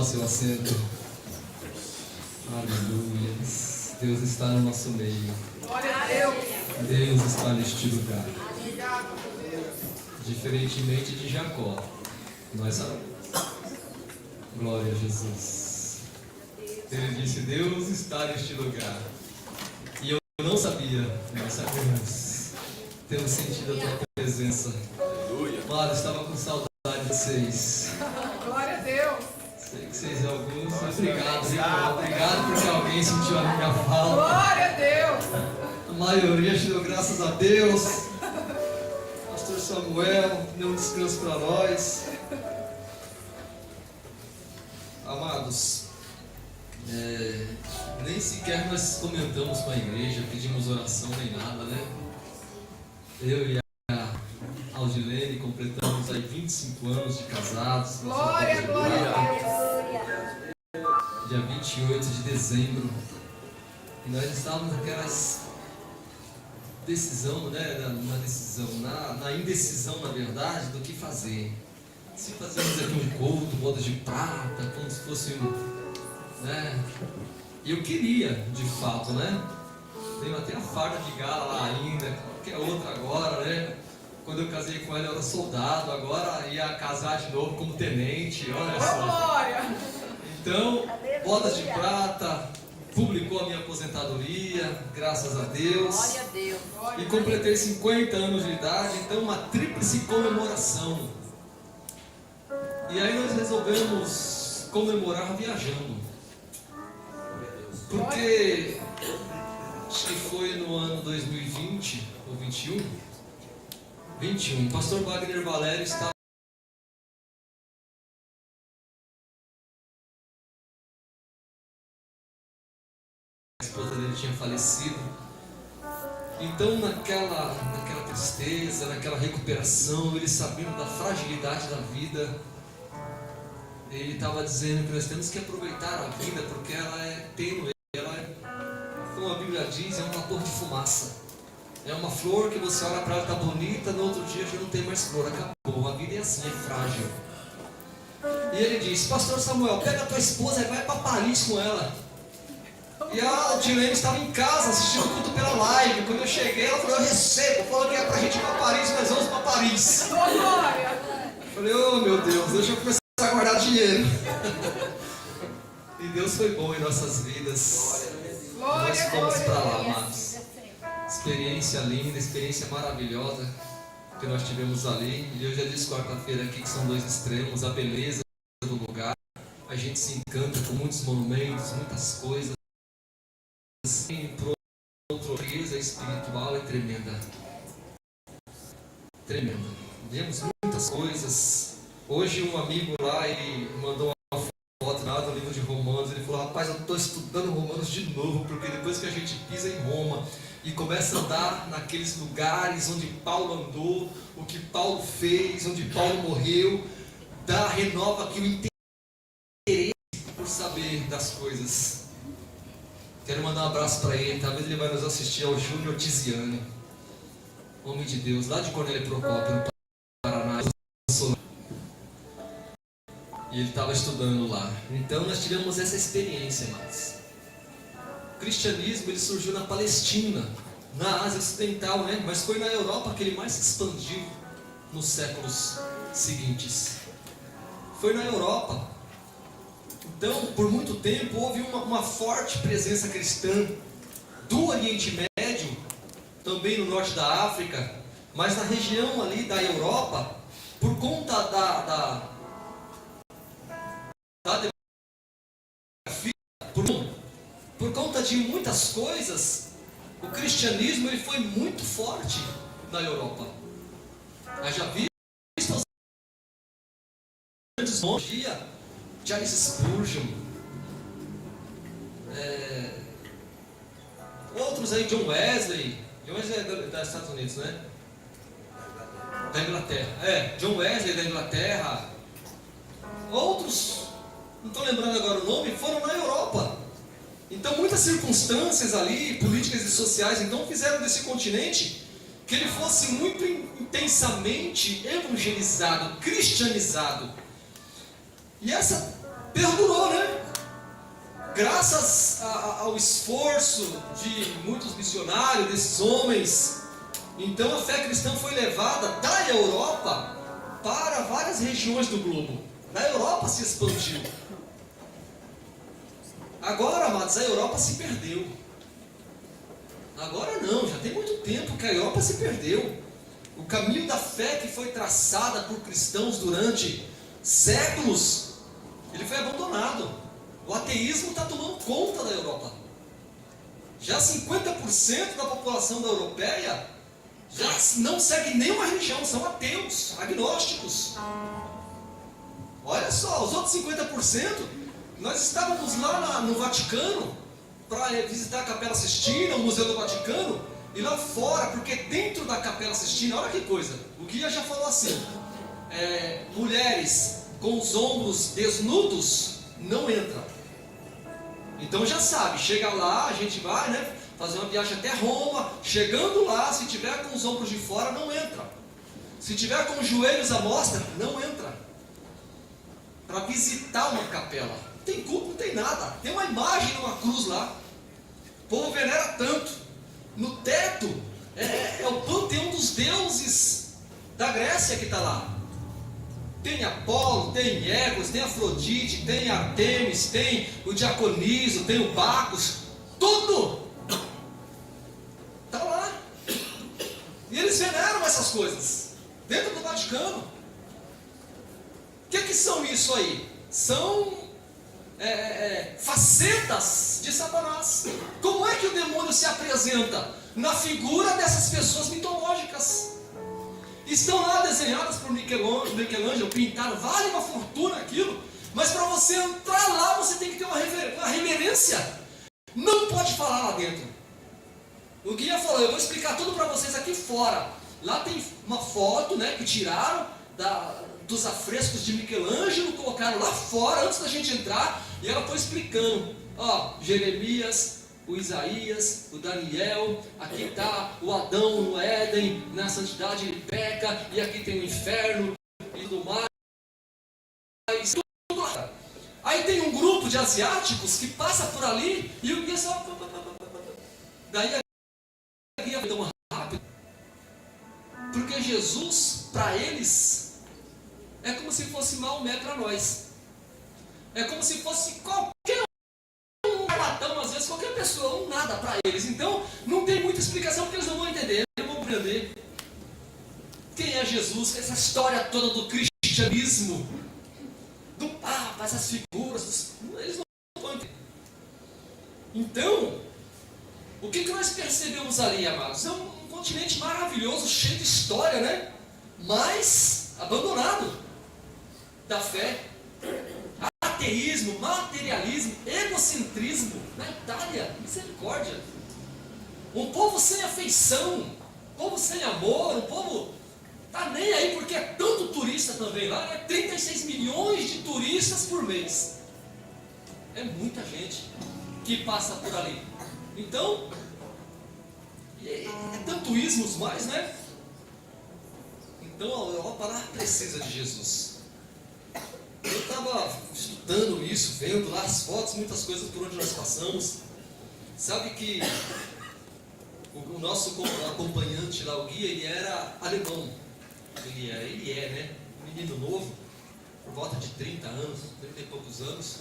seu assento. Aleluia. Deus está no nosso meio. Glória a Deus. Deus está neste lugar. Diferentemente de Jacó, nós sabemos. Glória a Jesus. Ele disse: Deus está neste lugar. E eu não sabia, nós sabemos. Temos sentido a tua presença. Mara, estava com saudade de vocês. Glória a Deus. Sei que vocês alguns. Obrigado, irmão. Obrigado porque alguém sentiu a minha falta. Glória a Deus. A maioria te deu graças a Deus. Pastor Samuel deu um descanso para nós. Amados, nem sequer nós comentamos com a igreja, pedimos oração nem nada, né? Eu e a Aldilene completamos aí 25 anos de casados. Glória, glória a Deus. Dia 28 de dezembro. E nós estávamos naquelas decisão, né? Na indecisão, na verdade, do que fazer. Se fazemos aqui um culto, bodas de prata, como se fosse né? E eu queria, de fato, né? Tenho até a farda de gala lá ainda, qualquer outra agora, né? Quando eu casei com ela eu era soldado, agora ia casar de novo como tenente, olha só. Glória. Então, bodas de prata, publicou a minha aposentadoria, graças a Deus. Glória a Deus. E completei 50 anos de idade, então uma tríplice comemoração. E aí nós resolvemos comemorar viajando. Porque acho que foi no ano 2020 ou 21. 21. Pastor Wagner Valério estava. A esposa dele tinha falecido. Então naquela tristeza, naquela recuperação, ele sabendo da fragilidade da vida, ele estava dizendo que nós temos que aproveitar a vida porque ela é tênue, ela é, como a Bíblia diz, é um vapor de fumaça. É uma flor que você olha para ela, está bonita, no outro dia já não tem mais flor, acabou. A vida é assim, é frágil. E ele disse: Pastor Samuel, pega a tua esposa e vai para Paris com ela. E a Aldilene estava em casa assistindo o culto pela live. Quando eu cheguei, ela falou: eu recebo, falou que é para a gente ir para Paris, nós vamos para Paris. Glória. Eu falei: oh meu Deus, deixa eu começar a guardar dinheiro. E Deus foi bom em nossas vidas. Nós fomos para lá, amados. Experiência linda, experiência maravilhosa que nós tivemos ali. E eu já disse quarta-feira aqui que são dois extremos: a beleza do lugar. A gente se encanta com muitos monumentos, muitas coisas. Por outra riqueza espiritual é tremenda. Tremenda. Vemos muitas coisas. Hoje um amigo lá, ele mandou uma foto lá do livro de Romanos. Ele falou: rapaz, eu estou estudando Romanos de novo, porque depois que a gente pisa em Roma e começa a andar naqueles lugares onde Paulo andou, o que Paulo fez, onde Paulo morreu, renova aqui o interesse por saber das coisas. Quero mandar um abraço para ele, talvez ele vai nos assistir, ao Júnior Tiziani, homem de Deus, lá de Cornélio Procópio, no Paraná. E ele estava estudando lá. Então nós tivemos essa experiência, mas o cristianismo ele surgiu na Palestina, na Ásia Ocidental, né? Mas foi na Europa que ele mais se expandiu nos séculos seguintes. Foi na Europa. Então, por muito tempo, houve uma forte presença cristã do Oriente Médio, também no norte da África, mas na região ali da Europa, por conta da demografia, por conta de muitas coisas, o cristianismo ele foi muito forte na Europa. Já visto os grandes nomes, Charles Spurgeon, outros aí, John Wesley é dos Estados Unidos, né? Da Inglaterra, John Wesley da Inglaterra, outros, não estou lembrando agora o nome, foram na Europa. Então muitas circunstâncias ali, políticas e sociais, então fizeram desse continente que ele fosse muito intensamente evangelizado, cristianizado. E essa Perdurou, né? Graças ao esforço de muitos missionários, desses homens. Então a fé cristã foi levada da Europa para várias regiões do globo. Na Europa se expandiu. Agora, amados, a Europa se perdeu. Agora não, já tem muito tempo que a Europa se perdeu. O caminho da fé que foi traçada por cristãos durante séculos, ele foi abandonado. O ateísmo está tomando conta da Europa. Já 50% da população da europeia já não segue nenhuma religião, são ateus, agnósticos. Olha só, os outros 50%, nós estávamos lá no Vaticano para visitar a Capela Sistina, o Museu do Vaticano, e lá fora, porque dentro da Capela Sistina, olha que coisa, o guia já falou assim, mulheres com os ombros desnudos não entram. Então já sabe, chega lá, a gente vai, né, fazer uma viagem até Roma, chegando lá, se tiver com os ombros de fora, não entra. Se tiver com os joelhos à mostra, não entra. Para visitar uma capela. Não tem culto, não tem nada. Tem uma imagem de uma cruz lá. O povo venera tanto. No teto é o panteão dos deuses da Grécia que está lá. Tem Apolo, tem Hércules, tem Afrodite, tem Artemis, tem o Diaconiso, tem o Bacchus. Tudo está lá. E eles veneram essas coisas dentro do Vaticano. O que são isso aí? São facetas de Satanás. Como é que o demônio se apresenta? Na figura dessas pessoas mitológicas. Estão lá desenhadas por Michelangelo, pintaram, vale uma fortuna aquilo, mas para você entrar lá, você tem que ter uma reverência. Não pode falar lá dentro. O guia falou, eu vou explicar tudo para vocês aqui fora. Lá tem uma foto, né, que tiraram dos afrescos de Michelangelo, colocaram lá fora antes da gente entrar, e ela foi explicando, Jeremias, o Isaías, o Daniel, aqui está o Adão no Éden, na santidade ele peca, e aqui tem o inferno e tudo mais. Tudo lá. Aí tem um grupo de asiáticos que passa por ali e o guia só. Daí a guia vai dar uma rápida. Porque Jesus, para eles, é como se fosse Maomé para nós. É como se fosse qualquer charlatão, às vezes qualquer pessoa, um nada para eles. Então, não tem muita explicação porque eles não vão entender, não vão compreender. Quem é Jesus? Essa história toda do cristianismo, do Papa, essas figuras, eles não vão entender. Então, o que nós percebemos ali, amados? É um continente maravilhoso, cheio de história, né? Mas abandonado da fé. Ateísmo, materialismo, egocentrismo na Itália, misericórdia. Um povo sem afeição, um povo sem amor, um povo tá nem aí porque é tanto turista também lá, né? 36 milhões de turistas por mês. É muita gente que passa por ali. Então, é tanto ismos mais, né? Então a Europa lá precisa de Jesus. Eu estava estudando isso, vendo lá as fotos, muitas coisas por onde nós passamos. Sabe que o nosso acompanhante lá, o guia, ele era alemão. Ele é, né? Um menino novo, por volta de 30 anos, 30 e poucos anos.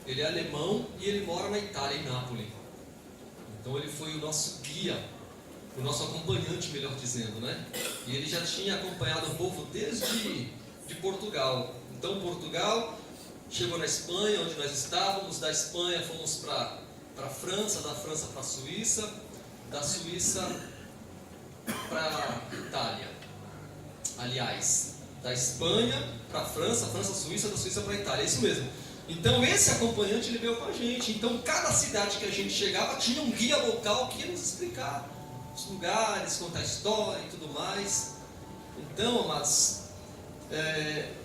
Ele é alemão e ele mora na Itália, em Nápoles. Então ele foi o nosso guia, o nosso acompanhante, melhor dizendo, né? E ele já tinha acompanhado o povo desde de Portugal. Então Portugal chegou na Espanha, onde nós estávamos. Da Espanha fomos para a França, da França para a Suíça, da Suíça para a Itália. Aliás, da Espanha para a França, Suíça, da Suíça para a Itália, é isso mesmo. Então esse acompanhante ele veio com a gente. Então cada cidade que a gente chegava tinha um guia local que ia nos explicar os lugares, contar a história e tudo mais. Então, amados,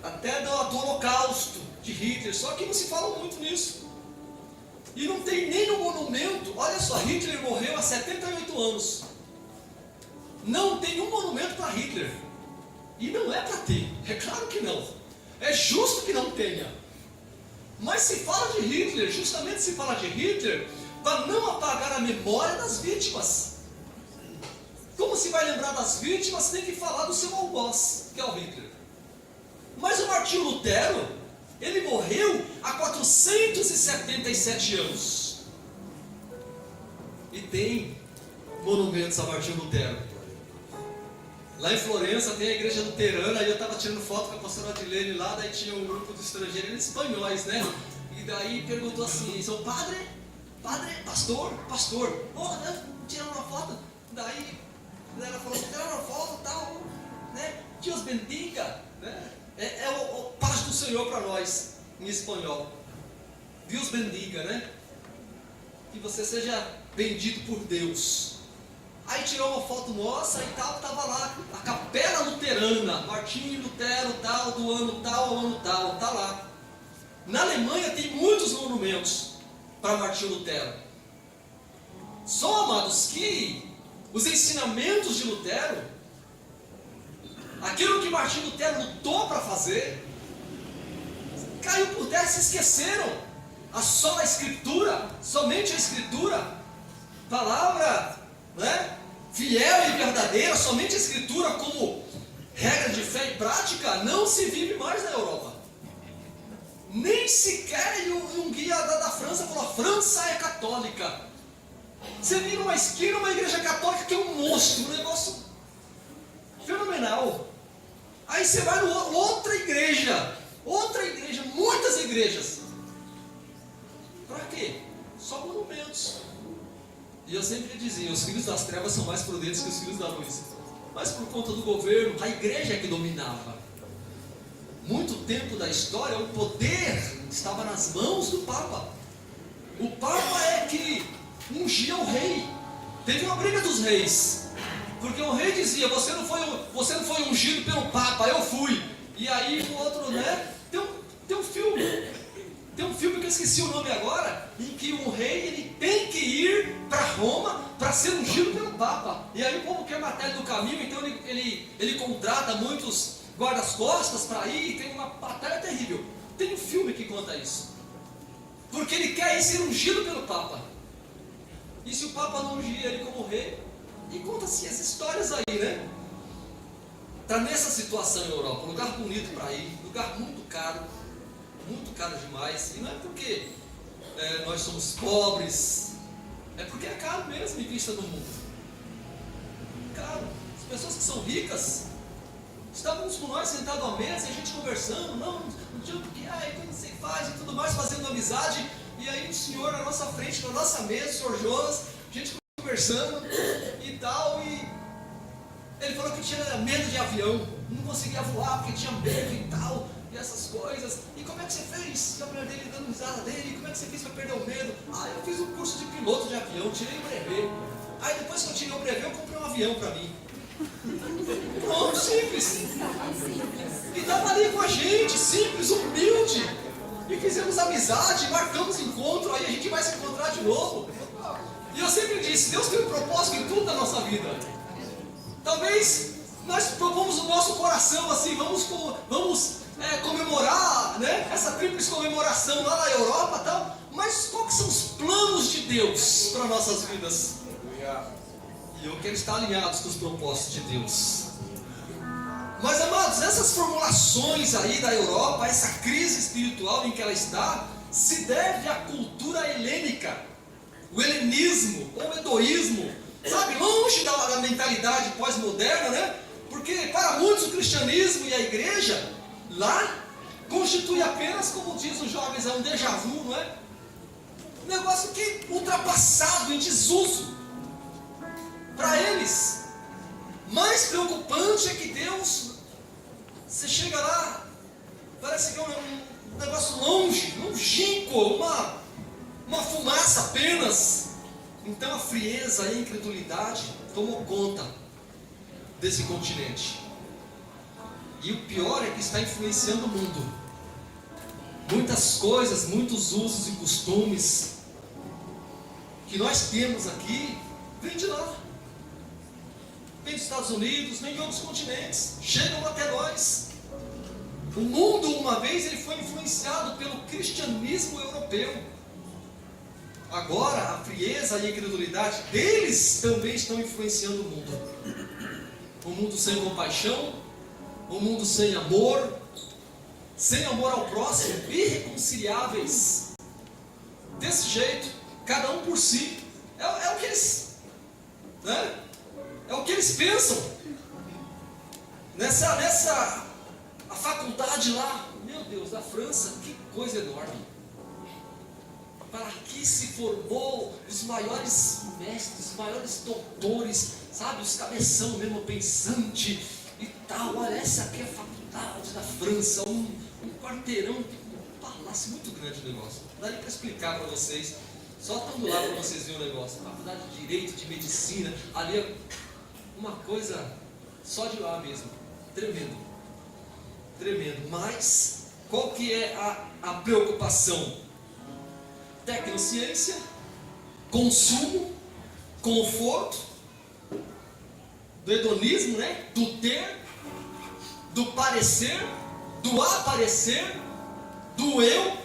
até do Holocausto de Hitler, só que não se fala muito nisso. E não tem nem no monumento. Olha só, Hitler morreu há 78 anos. Não tem um monumento para Hitler. E não é para ter, é claro que não. É justo que não tenha. Mas se fala de Hitler, justamente se fala de Hitler, para não apagar a memória das vítimas. Como se vai lembrar das vítimas, tem que falar do seu algoz, que é o Hitler. Mas o Martinho Lutero, ele morreu há 477 anos. E tem monumentos a Martinho Lutero. Lá em Florença tem a igreja luterana, aí eu estava tirando foto com a pastora Adilene lá, daí tinha um grupo de estrangeiros, eles espanhóis, né? E daí perguntou assim, seu padre, pastor, tirando uma foto. Daí ela falou, tiraram uma foto e tal, né? Deus bendiga, né? É o paz do Senhor para nós, em espanhol. Deus bendiga, né? Que você seja bendito por Deus. Aí tirou uma foto nossa e tal, estava lá, a Capela Luterana, Martinho Lutero, tal, do ano tal ao ano tal, está lá. Na Alemanha tem muitos monumentos para Martinho Lutero. Só, amados, que os ensinamentos de Lutero, aquilo que Martinho Lutero lutou para fazer, caiu por terra e se esqueceram. Só a Escritura, somente a Escritura, palavra, né? Fiel e verdadeira, somente a Escritura como regra de fé e prática, não se vive mais na Europa. Nem sequer um guia da França falou, a França é católica. Você vira uma esquina, uma igreja católica que é um monstro, um negócio fenomenal. Aí você vai em outra igreja, muitas igrejas. Para quê? Só monumentos. E eu sempre dizia, os filhos das trevas são mais prudentes que os filhos da luz. Mas por conta do governo, a igreja é que dominava. Muito tempo da história, o poder estava nas mãos do Papa. O Papa é que ungia o rei. Teve uma briga dos reis. Porque o rei dizia, você não foi ungido pelo Papa, eu fui. E aí o outro, né? Tem um filme que eu esqueci o nome agora, em que um rei ele tem que ir para Roma para ser ungido pelo Papa. E aí o povo quer matar ele no caminho, então ele contrata muitos guardas-costas para ir, e tem uma batalha terrível. Tem um filme que conta isso. Porque ele quer ir ser ungido pelo Papa. E se o Papa não ungir ele como rei, e conta-se essas histórias aí, né? Está nessa situação em Europa, um lugar bonito para ir, lugar muito caro demais. E não é porque nós somos pobres, é porque é caro mesmo em vista do mundo. Caro. As pessoas que são ricas, estávamos com nós sentados à mesa e a gente conversando, não tinha o que, como você faz e tudo mais, fazendo amizade. E aí o senhor na nossa frente, na nossa mesa, o senhor Jonas, a gente conversando e tal, e ele falou que tinha medo de avião, não conseguia voar porque tinha medo e tal, e essas coisas. E como é que você fez? E a mulher dele dando risada dele, como é que você fez para perder o medo? Eu fiz um curso de piloto de avião, tirei o brevê. Aí depois que eu tirei o brevê, eu comprei um avião para mim. Pronto, simples. E estava ali com a gente, simples, humilde. E fizemos amizade, marcamos encontro, aí a gente vai se encontrar de novo. E eu sempre disse, Deus tem um propósito em tudo na nossa vida. Talvez nós propomos o nosso coração assim, vamos comemorar, né, essa tríplice comemoração lá na Europa e tal, mas quais são os planos de Deus para nossas vidas? E eu quero estar alinhado com os propósitos de Deus. Mas, amados, essas formulações aí da Europa, essa crise espiritual em que ela está, se deve à cultura helênica, o helenismo ou o edoísmo, sabe, longe da mentalidade pós-moderna, né? Porque para muitos o cristianismo e a igreja lá constitui apenas, como diz os jovens, um déjà vu, não é? Um negócio que ultrapassado, em desuso. Para eles, mais preocupante é que Deus, você chega lá, parece que é um negócio longínquo, uma fumaça apenas. Então a frieza e a incredulidade tomou conta desse continente. E o pior é que está influenciando o mundo. Muitas coisas, muitos usos e costumes que nós temos aqui, vem de lá. Vem dos Estados Unidos, vem de outros continentes, chegam até nós. O mundo, uma vez, ele foi influenciado influenciado pelo cristianismo europeu. Agora, a frieza e a incredulidade deles também estão influenciando o mundo. Um mundo sem compaixão, um mundo sem amor ao próximo, irreconciliáveis. Desse jeito, cada um por si. É o que eles, né? É o que eles pensam. A faculdade lá, meu Deus, da França, que coisa enorme. Para aqui se formou os maiores mestres, os maiores doutores, sabe, os cabeção mesmo pensante e tal. Olha, essa aqui é a faculdade da França, um quarteirão, um palácio muito grande o negócio. Não dá nem para explicar para vocês, só estando lá para vocês verem o negócio. Faculdade de Direito, de Medicina, ali é uma coisa só de lá mesmo, tremendo, tremendo. Mas qual que é a preocupação? Tecnociência, consumo, conforto, do hedonismo, né? Do ter, do parecer, do aparecer, do eu,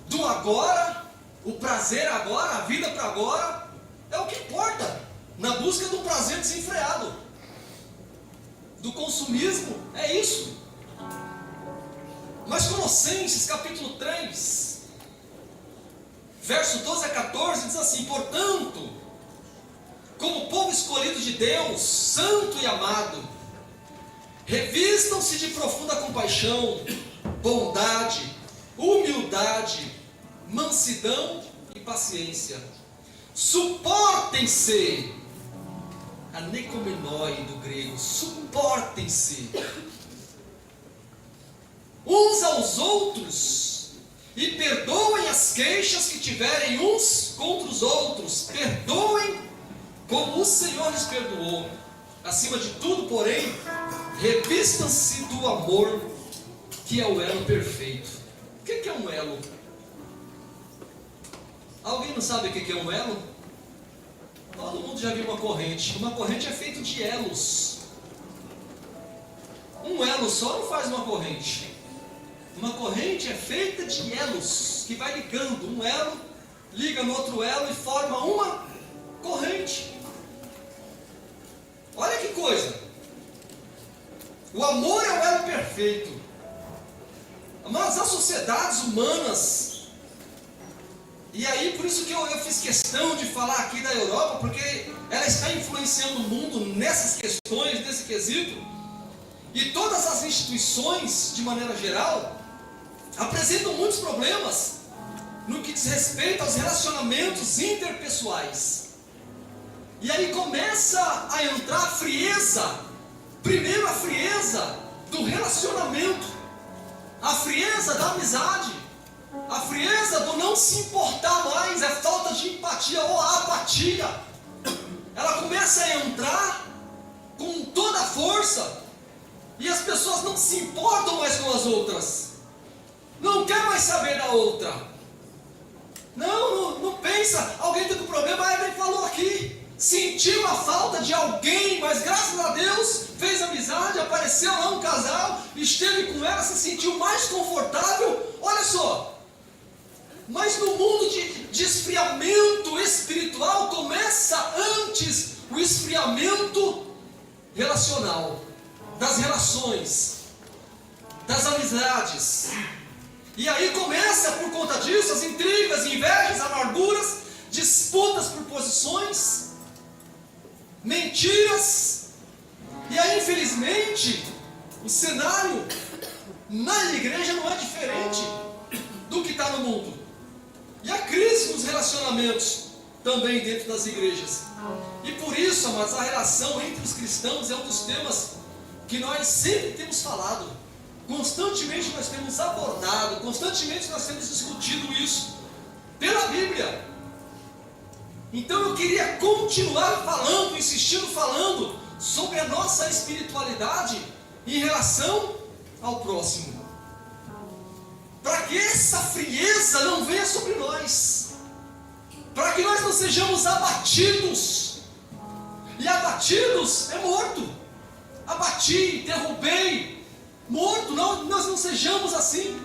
do agora, o prazer agora, a vida para agora, é o que importa, na busca do prazer desenfreado, do consumismo, é isso. Mas Colossenses capítulo 3, verso 12 a 14 diz assim: portanto, como povo escolhido de Deus, santo e amado, revistam-se de profunda compaixão, bondade, humildade, mansidão e paciência. Suportem-se, anekomenoi do grego, suportem-se uns aos outros e perdoem as queixas que tiverem uns contra os outros. Perdoem como o Senhor lhes perdoou. Acima de tudo, porém, revistam-se do amor, que é o elo perfeito. O que é um elo? Alguém não sabe o que é um elo? Todo mundo já viu uma corrente. Uma corrente é feita de elos. Um elo só não faz uma corrente. Uma corrente é feita de elos, que vai ligando. Um elo liga no outro elo e forma uma corrente. Olha que coisa. O amor é o elo perfeito. Mas as sociedades humanas, e aí por isso que eu fiz questão de falar aqui da Europa, porque ela está influenciando o mundo nessas questões, nesse quesito. E todas as instituições, de maneira geral, apresentam muitos problemas no que diz respeito aos relacionamentos interpessoais. E aí começa a entrar a frieza. Primeiro a frieza do relacionamento, a frieza da amizade, a frieza do não se importar mais, a falta de empatia ou a apatia. Ela começa a entrar com toda a força. E as pessoas não se importam mais com as outras. Não quer mais saber da outra. Não pensa. Alguém tem um problema, a Evelyn falou aqui. Sentiu a falta de alguém, mas graças a Deus fez amizade, apareceu lá um casal, esteve com ela, se sentiu mais confortável. Olha só. Mas no mundo de esfriamento espiritual, começa antes o esfriamento relacional. Das relações, das amizades. E aí começa por conta disso as intrigas, invejas, amarguras, disputas por posições, mentiras. E aí infelizmente o cenário na igreja não é diferente do que está no mundo. E a crise nos relacionamentos também dentro das igrejas. E por isso, amados, a relação entre os cristãos é um dos temas que nós sempre temos falado, constantemente nós temos abordado, constantemente nós temos discutido isso, pela Bíblia. Então eu queria continuar falando, insistindo falando, sobre a nossa espiritualidade em relação ao próximo, para que essa frieza não venha sobre nós, para que nós não sejamos abatidos, e abatidos é morto. Abati, derrubei, morto, nós não sejamos assim.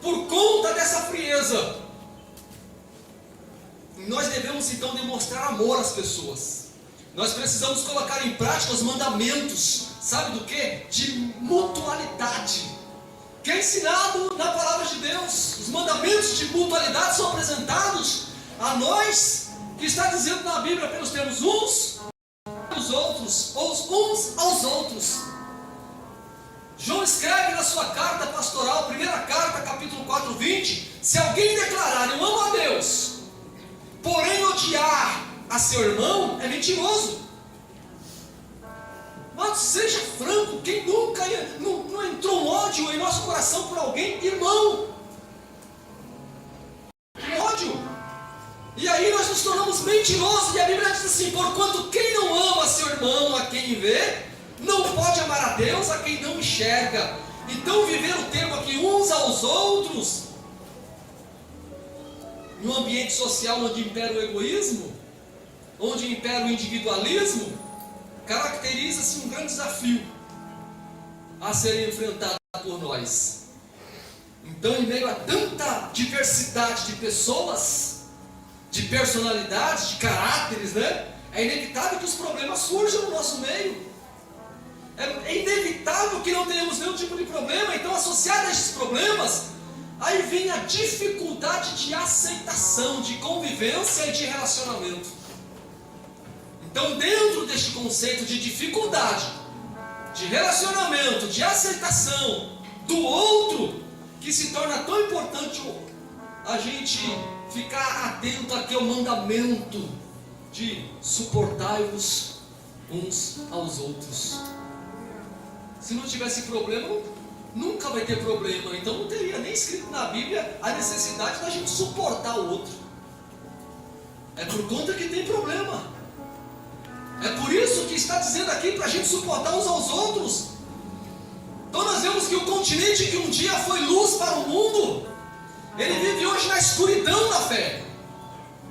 por conta dessa frieza. Nós devemos então demonstrar amor às pessoas. Nós precisamos colocar em prática os mandamentos, sabe do que? De mutualidade, que é ensinado na palavra de Deus. Os mandamentos de mutualidade são apresentados a nós, que está dizendo na Bíblia pelos termos uns aos outros, ou uns aos outros. João escreve na sua carta pastoral, primeira carta, capítulo 4, 20: se alguém declarar eu amo a Deus, porém odiar a seu irmão, é mentiroso. Mas seja franco, quem nunca não entrou um ódio em nosso coração por alguém? Irmão, ódio. E aí nós nos tornamos mentirosos, e a Bíblia diz assim: porquanto quem não ama seu irmão a quem vê, não pode amar a Deus a quem não enxerga. Então viver o termo aqui uns aos outros, em um ambiente social onde impera o egoísmo, onde impera o individualismo, caracteriza-se um grande desafio a ser enfrentado por nós. Então, em meio a tanta diversidade de pessoas, de personalidades, de caráteres, né? É inevitável que os problemas surjam no nosso meio. É inevitável que não tenhamos nenhum tipo de problema. Então, associado a esses problemas, aí vem a dificuldade de aceitação, de convivência e de relacionamento. Então, dentro deste conceito de dificuldade, de relacionamento, de aceitação do outro, que se torna tão importante a gente ficar atento aqui ao mandamento de suportai-vos uns aos outros. Se não tivesse problema, nunca vai ter problema. Então não teria nem escrito na Bíblia a necessidade da gente suportar o outro. É por conta que tem problema. É por isso que está dizendo aqui para a gente suportar uns aos outros. Então nós vemos que o continente que um dia foi luz para o mundo, ele vive hoje na escuridão da fé,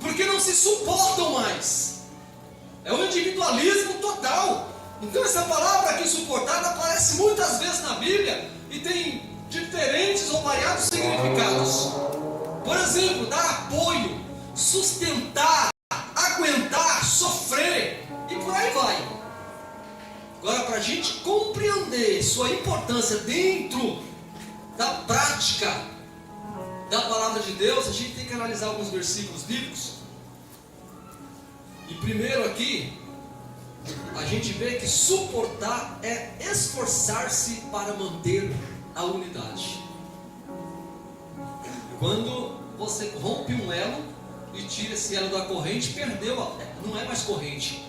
porque não se suportam mais. É um individualismo total. Então essa palavra aqui, suportar, aparece muitas vezes na Bíblia e tem diferentes ou variados significados. Por exemplo, dar apoio, sustentar, aguentar, sofrer e por aí vai. Agora, para a gente compreender sua importância dentro da prática da palavra de Deus, a gente tem que analisar alguns versículos bíblicos. E primeiro aqui, a gente vê que suportar é esforçar-se para manter a unidade. Quando você rompe um elo e tira esse elo da corrente, perdeu, não é mais corrente.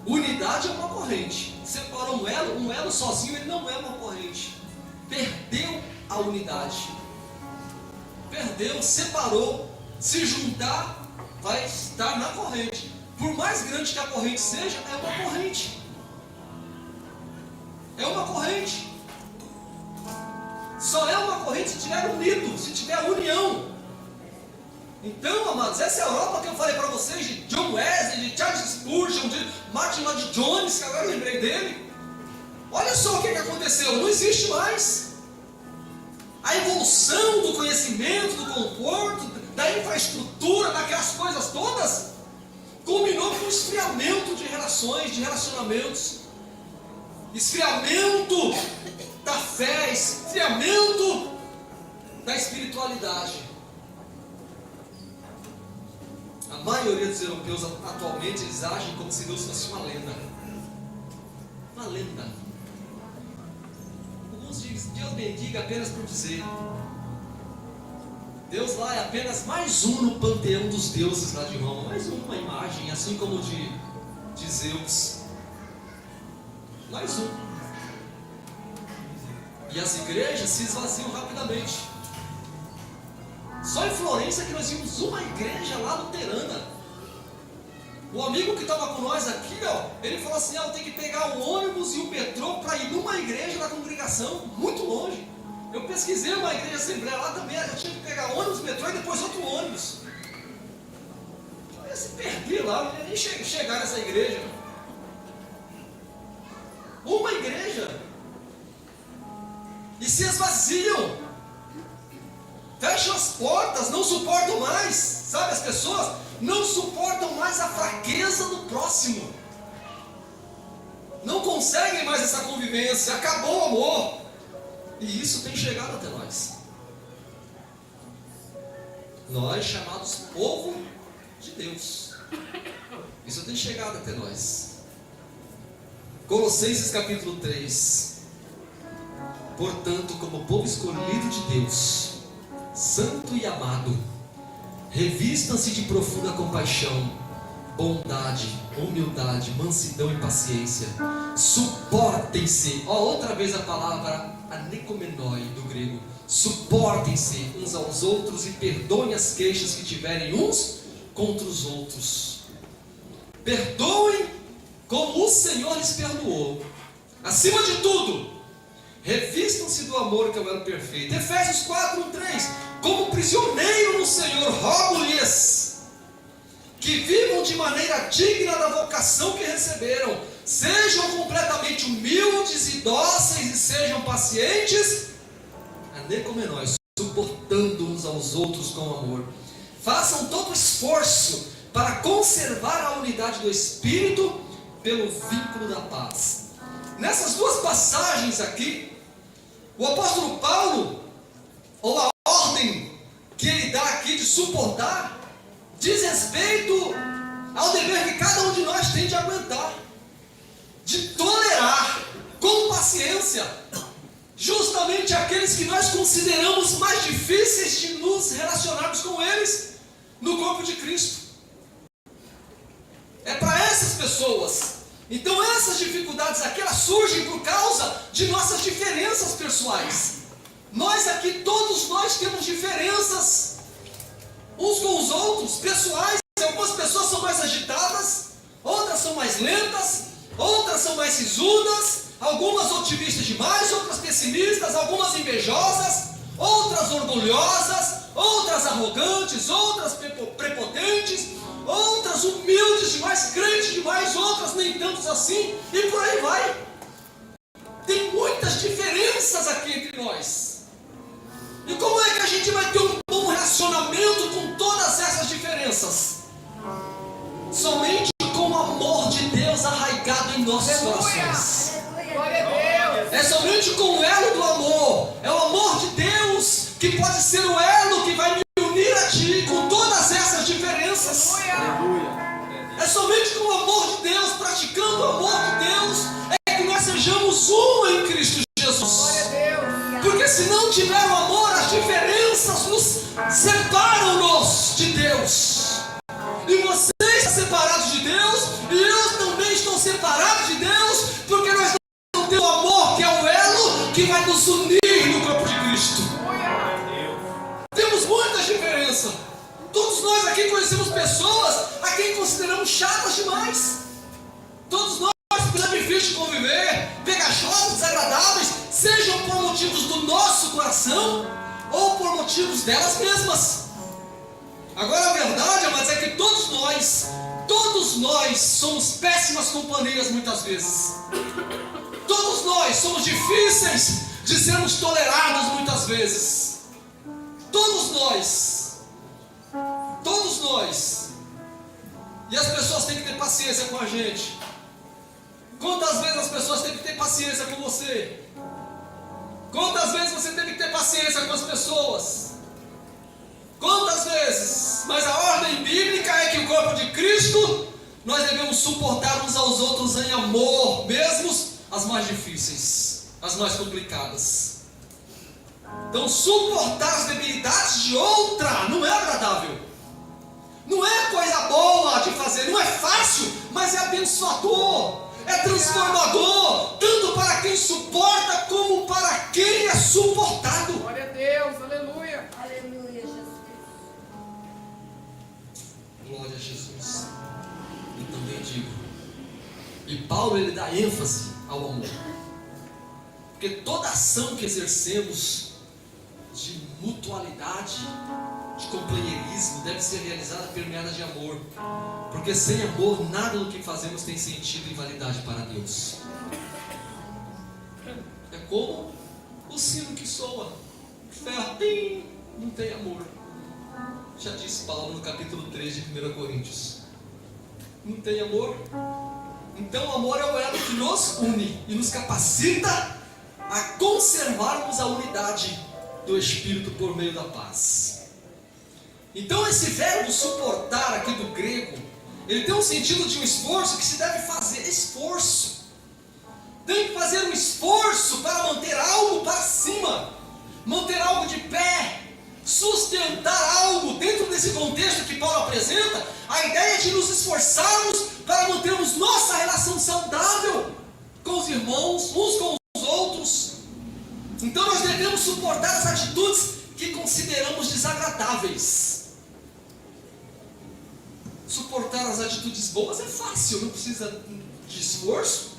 Unidade é uma corrente. Separou um elo sozinho, ele não é uma corrente. Perdeu a unidade. Perdeu, separou. Se juntar, vai estar na corrente. Por mais grande que a corrente seja, é uma corrente. É uma corrente. Só é uma corrente se tiver unido, se tiver união. Então, amados, essa é a Europa que eu falei para vocês, de John Wesley, de Charles Spurgeon, de Martin Lloyd Jones, que agora eu lembrei dele. Olha só o que aconteceu, não existe mais. A evolução do conhecimento, do conforto, da infraestrutura, daquelas coisas todas, culminou com o esfriamento de relações, de relacionamentos. Esfriamento da fé, esfriamento da espiritualidade. A maioria dos europeus atualmente, eles agem como se Deus fosse uma lenda. Uma lenda. Alguns dizem, Deus bendiga apenas por dizer. Deus lá é apenas mais um no panteão dos deuses lá de Roma. Mais uma imagem, assim como de Zeus. Mais um. E as igrejas se esvaziam rapidamente. Só em Florença que nós vimos uma igreja lá luterana. O amigo que estava com nós aqui, ele falou assim, eu tenho que pegar o ônibus e o metrô para ir numa igreja da congregação, muito longe. Eu pesquisei uma igreja assembleia lá também, eu tinha que pegar ônibus, metrô e depois outro ônibus. Eu ia se perder lá, não ia nem chegar nessa igreja. Uma igreja. E se esvaziam. Fecha fecham as portas, não suportam mais, sabe, as pessoas não suportam mais a fraqueza do próximo, não conseguem mais essa convivência, acabou o amor, e isso tem chegado até nós chamados povo de Deus, isso tem chegado até nós. Colossenses capítulo 3. Portanto, como povo escolhido de Deus, santo e amado, revistam-se de profunda compaixão, bondade, humildade, mansidão e paciência. Suportem-se. Outra vez a palavra anekomenoi do grego. Suportem-se uns aos outros e perdoem as queixas que tiverem uns contra os outros. Perdoem como o Senhor lhes perdoou. Acima de tudo, revistam-se do amor, que é o elo perfeito. Efésios 4:3. Como prisioneiro no Senhor, rogo-lhes que vivam de maneira digna da vocação que receberam. Sejam completamente humildes e dóceis e sejam pacientes, anekomenoi, suportando uns aos outros com amor. Façam todo o esforço para conservar a unidade do Espírito pelo vínculo da paz. Nessas duas passagens aqui, o apóstolo Paulo, ou a ordem que ele dá aqui de suportar, diz respeito ao dever que cada um de nós tem de aguentar, de tolerar com paciência, justamente aqueles que nós consideramos mais difíceis de nos relacionarmos com eles no corpo de Cristo. É para essas pessoas. Então essas dificuldades aqui, elas surgem por causa de nossas diferenças pessoais. Nós aqui, todos nós temos diferenças uns com os outros, pessoais. Algumas pessoas são mais agitadas, outras são mais lentas, outras são mais sisudas, algumas otimistas demais, outras pessimistas, algumas invejosas, outras orgulhosas, outras arrogantes, outras prepotentes, outras humildes demais, crentes demais, outras nem tantos assim, e por aí vai. Tem muitas diferenças aqui entre nós. E como é que a gente vai ter um bom relacionamento com todas essas diferenças? Somente com o amor de Deus arraigado em nossos corações. Glória a Deus. É somente com o elo do amor. É o amor de Deus que pode ser o elo que vai me unir a ti com todas essas diferenças. É somente com o amor de Deus, praticando o amor de Deus, é que nós sejamos um em Cristo Jesus. Glória a Deus. Porque se não tiver o amor, as diferenças nos separam-nos de Deus. E você está separado de Deus, e eu também estou separado de Deus, porque nós não temos o amor, que é o elo que vai nos unir no corpo de Cristo. Temos muitas diferenças. Todos nós aqui conhecemos pessoas a quem consideramos chatas demais. Todos nós são difíceis de conviver, pegajosas, desagradáveis, sejam por motivos do nosso coração ou por motivos delas mesmas. Agora a verdade, mas é que todos nós somos péssimas companhias muitas vezes. Todos nós somos difíceis de sermos tolerados muitas vezes. Todos nós. E as pessoas têm que ter paciência com a gente. Quantas vezes as pessoas têm que ter paciência com você? Quantas vezes você teve que ter paciência com as pessoas? Quantas vezes? Mas a ordem bíblica é que o corpo de Cristo, nós devemos suportar uns aos outros em amor, mesmo as mais difíceis, as mais complicadas. Então suportar as debilidades de outra não é agradável, não é coisa boa de fazer, não é fácil, mas é abençoador, é transformador, tanto para quem suporta como para quem é suportado. Glória a Deus, aleluia. Aleluia, Jesus. Glória a Jesus. Eu também digo. E Paulo, ele dá ênfase ao amor. Porque toda ação que exercemos de mutualidade, de companheirismo, deve ser realizada permeada de amor. Porque sem amor, nada do que fazemos tem sentido e validade para Deus. É como o sino que soa. Ferro, tim, não tem amor. Já disse Paulo no capítulo 3 de 1 Coríntios. Não tem amor. Então o amor é o elo que nos une e nos capacita a conservarmos a unidade do Espírito por meio da paz. Então esse verbo suportar aqui do grego, ele tem um sentido de um esforço que se deve fazer. Esforço. Tem que fazer um esforço para manter algo para cima, manter algo de pé, sustentar algo. Dentro desse contexto que Paulo apresenta, a ideia é de nos esforçarmos para mantermos nossa relação saudável com os irmãos, uns com os outros. Então nós devemos suportar as atitudes que consideramos desagradáveis. Suportar as atitudes boas é fácil, não precisa de esforço.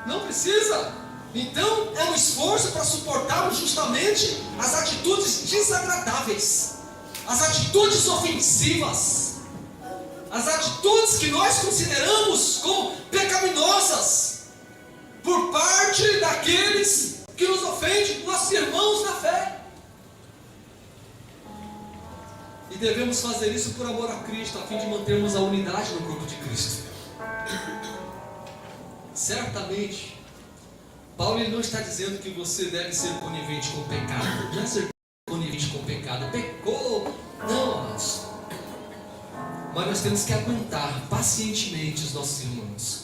Não precisa. Então é um esforço para suportarmos justamente as atitudes desagradáveis, as atitudes ofensivas, as atitudes que nós consideramos como pecaminosas por parte daqueles que nos ofendem, nossos irmãos na fé. E devemos fazer isso por amor a Cristo, a fim de mantermos a unidade no corpo de Cristo. Certamente, Paulo ele não está dizendo que você deve ser conivente com o pecado. Não é ser conivente com o pecado. Pecou. Não, amados. Mas nós temos que aguentar pacientemente os nossos irmãos.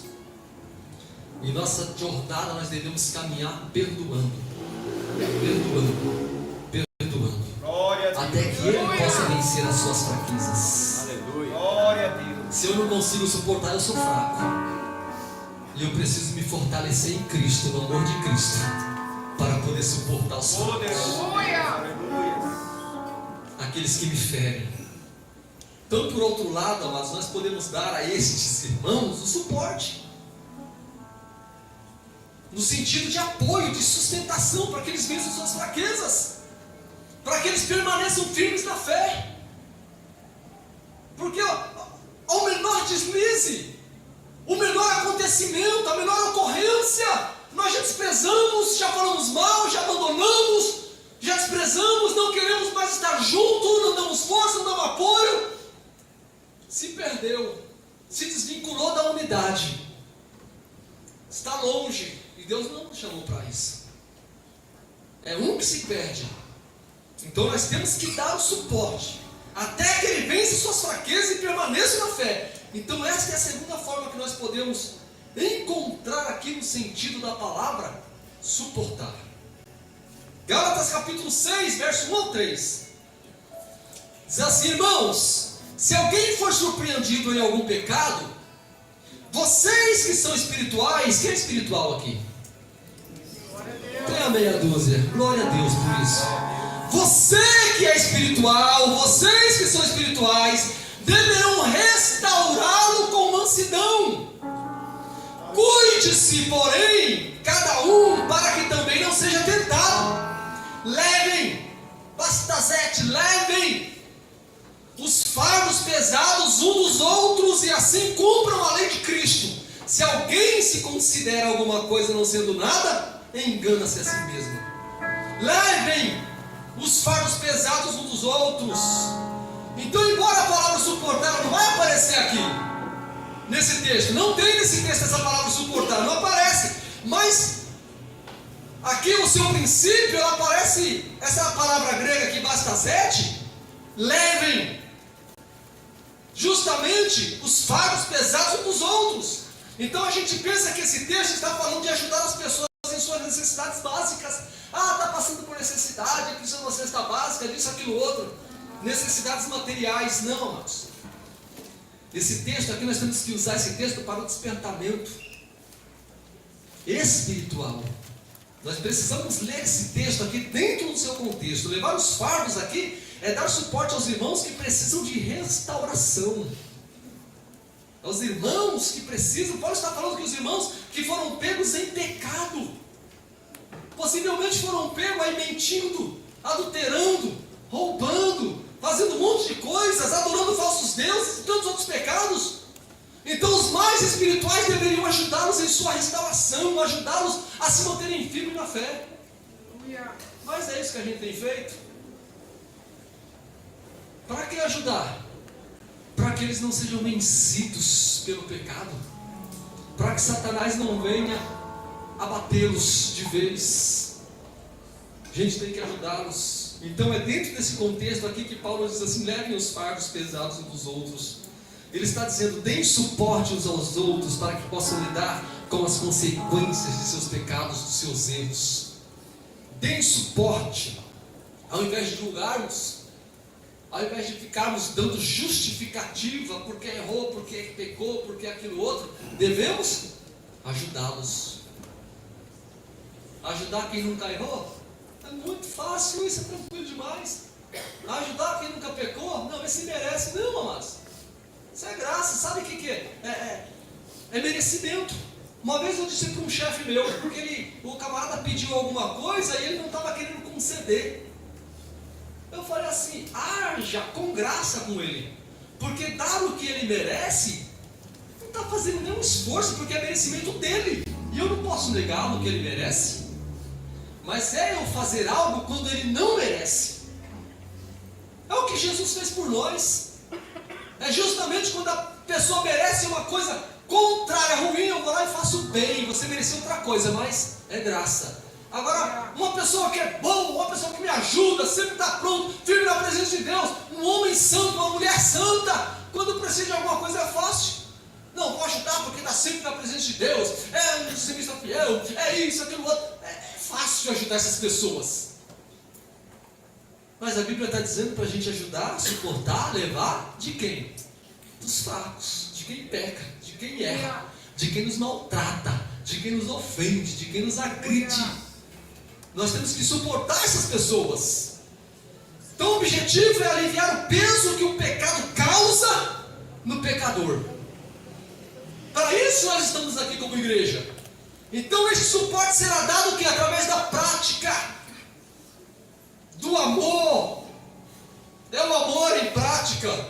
Em nossa jornada nós devemos caminhar perdoando. Até que Ele possa vencer as suas fraquezas. Aleluia. Glória a Deus. Se eu não consigo suportar, eu sou fraco. E eu preciso me fortalecer em Cristo, no amor de Cristo, para poder suportar os fracos. Aqueles que me ferem. Então, por outro lado, amados, nós podemos dar a estes irmãos o suporte, no sentido de apoio, de sustentação, para que eles vençam suas fraquezas, para que eles permaneçam firmes na fé. Porque ao menor deslize, o menor acontecimento, a menor ocorrência, nós já desprezamos, já falamos mal, já abandonamos, já desprezamos, não queremos mais estar juntos, não damos força, não damos apoio. Se perdeu, se desvinculou da unidade, está longe, e Deus não nos chamou para isso. É um que se perde. Então nós temos que dar o suporte, até que ele vença suas fraquezas e permaneça na fé. Então esta é a segunda forma que nós podemos encontrar aqui no sentido da palavra suportar. Gálatas capítulo 6, verso 1 ao 3. Diz assim: irmãos, se alguém for surpreendido em algum pecado, vocês que são espirituais, quem é espiritual aqui? Tem a meia dúzia, glória a Deus por isso. Você que é espiritual, vocês que são espirituais, deverão restaurá-lo com mansidão. Cuide-se, porém, cada um, para que também não seja tentado. Levem, bastazete, levem os fardos pesados uns dos outros e assim cumpram a lei de Cristo. Se alguém se considera alguma coisa não sendo nada, engana-se a si mesmo. Levem os fardos pesados uns dos outros. Então, embora a palavra suportar não vai aparecer aqui nesse texto, não tem nesse texto essa palavra suportar, não aparece, mas aqui no seu princípio ela aparece, essa palavra grega aqui, bastazete. Levem justamente os fardos pesados uns dos outros. Então a gente pensa que esse texto está falando de ajudar as pessoas em suas necessidades básicas. Está passando por necessidade, precisa de uma cesta básica, disso, aquilo, outro. Necessidades materiais. Não, amados. Esse texto aqui, nós temos que usar esse texto para o despertamento espiritual. Nós precisamos ler esse texto aqui dentro do seu contexto. Levar os fardos aqui é dar suporte aos irmãos que precisam de restauração. Aos irmãos que precisam. Paulo está falando que os irmãos que foram pegos em pecado, possivelmente foram pegos aí mentindo, adulterando, roubando, fazendo um monte de coisas, adorando falsos deuses e tantos outros pecados. Então os mais espirituais deveriam ajudá-los em sua restauração, ajudá-los a se manterem firmes na fé. Mas é isso que a gente tem feito. Para que ajudar? Para que eles não sejam vencidos pelo pecado, para que Satanás não venha abatê-los de vez. A gente tem que ajudá-los. Então é dentro desse contexto aqui que Paulo diz assim: levem os fardos pesados uns dos outros. Ele está dizendo: deem suporte uns aos outros para que possam lidar com as consequências de seus pecados, dos seus erros. Deem suporte, ao invés de julgarmos, ao invés de ficarmos dando justificativa porque errou, porque pecou, porque aquilo outro, devemos ajudá-los. Ajudar quem nunca errou? É muito fácil, isso é tranquilo demais. Ajudar quem nunca pecou? Não, esse merece. Não, amados, isso é graça. Sabe o que é? É merecimento. Uma vez eu disse para um chefe meu, porque o camarada pediu alguma coisa e ele não estava querendo conceder. Eu falei assim: haja com graça com ele, porque dar o que ele merece, não está fazendo nenhum esforço, porque é merecimento dele, e eu não posso negá-lo o que ele merece. Mas é eu fazer algo quando ele não merece. É o que Jesus fez por nós. É justamente quando a pessoa merece uma coisa contrária, ruim, eu vou lá e faço bem. Você mereceu outra coisa, mas é graça. Agora, uma pessoa que é boa, uma pessoa que me ajuda, sempre está pronto, firme na presença de Deus, um homem santo, uma mulher santa, quando precisa de alguma coisa é fácil. Não, vou ajudar porque está sempre na presença de Deus, é um dizimista fiel, é isso, aquilo outro. É fácil ajudar essas pessoas. Mas a Bíblia está dizendo para a gente ajudar, suportar, levar de quem? Dos fracos, de quem peca, de quem erra, de quem nos maltrata, de quem nos ofende, de quem nos agride. Nós temos que suportar essas pessoas. Então o objetivo é aliviar o peso que o pecado causa no pecador. Para isso nós estamos aqui como igreja. Então esse suporte será dado que através da prática, do amor. É o amor em prática,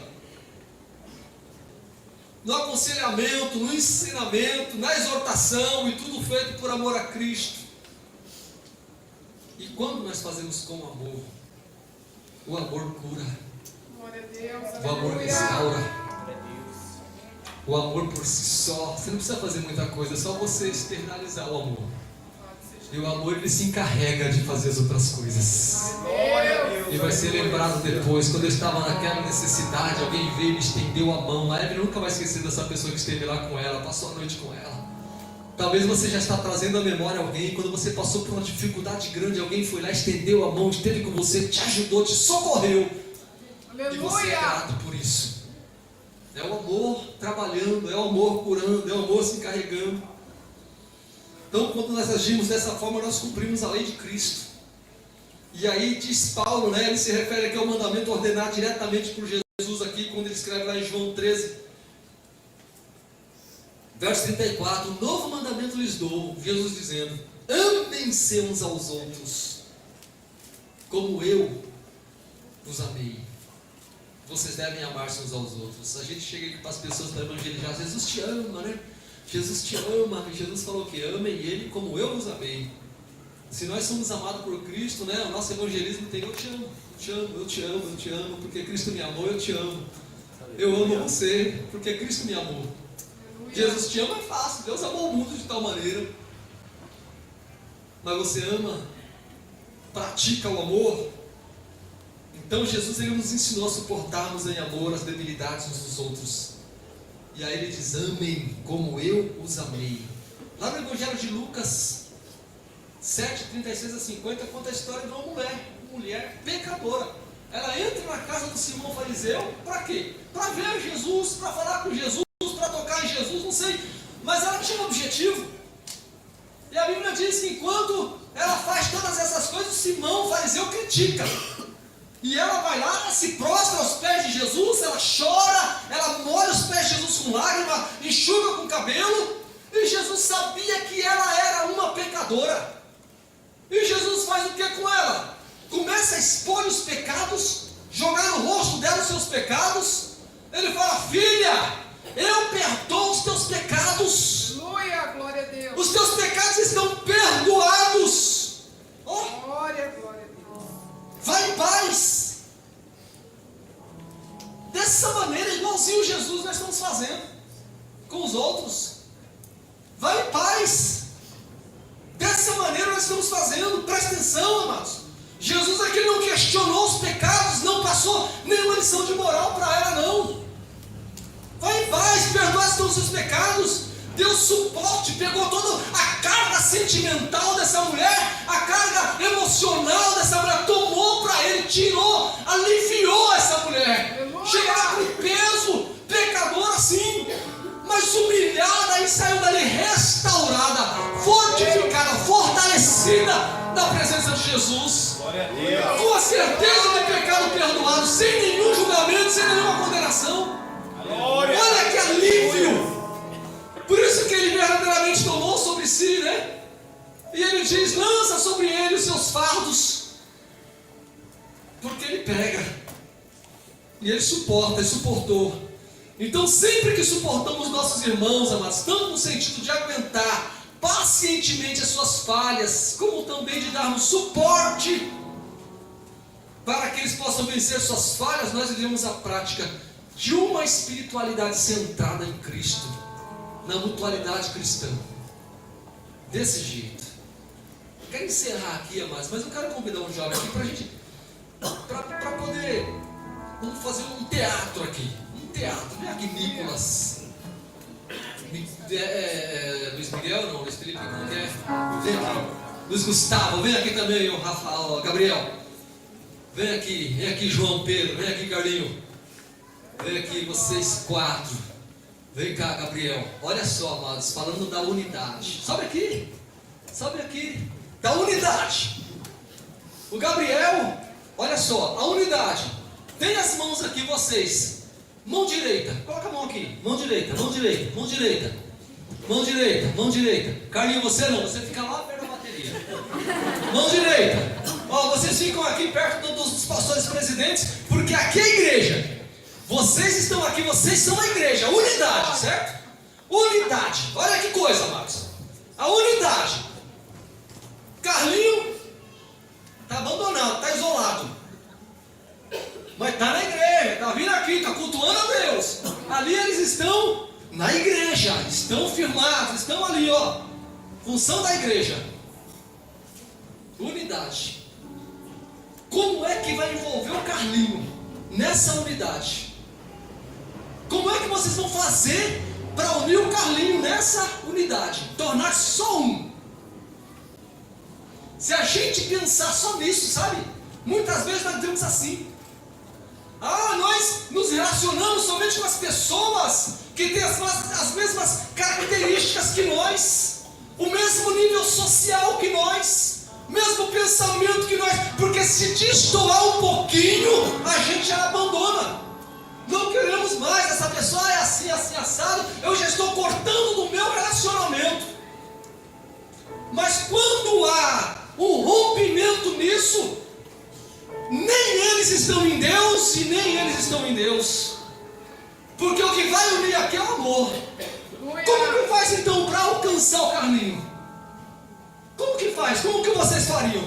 no aconselhamento, no ensinamento, na exortação, e tudo feito por amor a Cristo. E quando nós fazemos com amor, o amor cura, o amor restaura, o amor por si só. Você não precisa fazer muita coisa, é só você externalizar o amor. E o amor, ele se encarrega de fazer as outras coisas. E vai ser lembrado depois, quando eu estava naquela necessidade, alguém veio e me estendeu a mão. A Evelyn nunca vai esquecer dessa pessoa que esteve lá com ela, passou a noite com ela. Talvez você já está trazendo à memória alguém, quando você passou por uma dificuldade grande, alguém foi lá, estendeu a mão, esteve com você, te ajudou, te socorreu. Aleluia. E você é grato por isso. É o amor trabalhando, é o amor curando, é o amor se encarregando. Então, quando nós agimos dessa forma, nós cumprimos a lei de Cristo. E aí diz Paulo, né, ele se refere aqui ao mandamento ordenado diretamente por Jesus aqui, quando ele escreve lá em João 13, verso 34, um novo mandamento lhes dou, Jesus dizendo: amem-se uns aos outros, como eu os amei. Vocês devem amar-se uns aos outros. A gente chega aqui para as pessoas para evangelizar: Jesus te ama, né? Jesus te ama. E Jesus falou que amem ele como eu os amei. Se nós somos amados por Cristo, né, o nosso evangelismo tem: eu te amo, eu te amo, eu te amo, eu te amo, porque Cristo me amou, eu te amo. Eu amo você, porque Cristo me amou. Jesus te ama é fácil, Deus amou o mundo de tal maneira. Mas você ama, pratica o amor. Então Jesus, ele nos ensinou a suportarmos em amor as debilidades uns dos outros. E aí ele diz: amem como eu os amei. Lá no Evangelho de Lucas 7, 36 a 50, conta a história de uma mulher pecadora. Ela entra na casa do Simão fariseu, para quê? Para ver Jesus, para falar com Jesus, para tocar em Jesus, não sei. Mas ela tinha um objetivo. E a Bíblia diz que enquanto ela faz todas essas coisas, o Simão fariseu critica. E ela vai lá, ela se prostra aos pés de Jesus, ela chora, ela molha os pés de Jesus com lágrima, enxuga com cabelo. E Jesus sabia que ela era uma pecadora. E Jesus faz o que com ela? Começa a expor os pecados, jogar no rosto dela os seus pecados. Ele fala: filha, eu perdoo os teus pecados. Aleluia, glória a Deus. Os teus pecados estão perdoados. Oh, glória a Deus. vai em paz. Jesus nós estamos fazendo com os outros. Vai em paz. Dessa maneira nós estamos fazendo. Presta atenção, amados. Jesus aqui não questionou os pecados, não passou nenhuma lição de moral para ela, não. Vai em paz, perdoados os seus pecados. Deu suporte, pegou toda a carga sentimental dessa mulher, a carga emocional dessa mulher, tomou para ele, tirou, aliviou essa mulher. Chegava com peso, pecador assim, mas humilhada e saiu dali restaurada, fortificada, fortalecida na presença de Jesus. Glória a Deus. Com a certeza de pecado perdoado, sem nenhum julgamento, sem nenhuma condenação. Glória. Olha que alívio! Por isso que ele verdadeiramente tomou sobre si, né? E ele diz: lança sobre ele os seus fardos, porque ele pega, e ele suporta, ele suportou. Então sempre que suportamos nossos irmãos, amados, tanto no sentido de aguentar pacientemente as suas falhas, como também de darmos suporte para que eles possam vencer suas falhas, nós vivemos a prática de uma espiritualidade centrada em Cristo, na mutualidade cristã. Desse jeito. Eu quero encerrar aqui, amados, mas eu quero convidar um jovem aqui para a gente, para poder, vamos fazer um teatro aqui. Um teatro. Vem aqui, Nicolas. Luiz Miguel, não, Luiz Felipe, como que é? Vem aqui. Luiz Gustavo, vem aqui também, o Rafael, Gabriel. Vem aqui, João Pedro, vem aqui, Carlinho. Vem aqui, vocês quatro. Vem cá, Gabriel. Olha só, amados, falando da unidade. Sobe aqui. Da unidade. O Gabriel, olha só, a unidade. Tem as mãos aqui, vocês. Mão direita. Coloca a mão aqui. Mão direita. Carlinho, você não. Você fica lá perto da bateria. Mão direita. Ó, vocês ficam aqui perto dos pastores presidentes, porque aqui é a igreja. Vocês estão aqui, vocês são a igreja, unidade, certo? Unidade, olha que coisa, amados. A unidade. Carlinho está abandonado, está isolado, mas está na igreja, está vindo aqui, está cultuando a Deus. Ali eles estão na igreja, estão firmados, estão ali, ó. Função da igreja. Unidade. Como é que vai envolver o Carlinho nessa unidade? Como é que vocês vão fazer para unir o Carlinho nessa unidade? Tornar só um. Se a gente pensar só nisso, sabe? Muitas vezes nós dizemos assim: nós nos relacionamos somente com as pessoas que têm as mesmas características que nós, o mesmo nível social que nós, o mesmo pensamento que nós, porque se destoar um pouquinho, a gente já abandona. Não queremos mais, essa pessoa é assim, assim, assado, eu já estou cortando do meu relacionamento. Mas quando há um rompimento nisso, nem eles estão em Deus e nem eles estão em Deus. Porque o que vai unir aqui é o amor. Como que faz então para alcançar o Carlinho? Como que faz? Como que vocês fariam?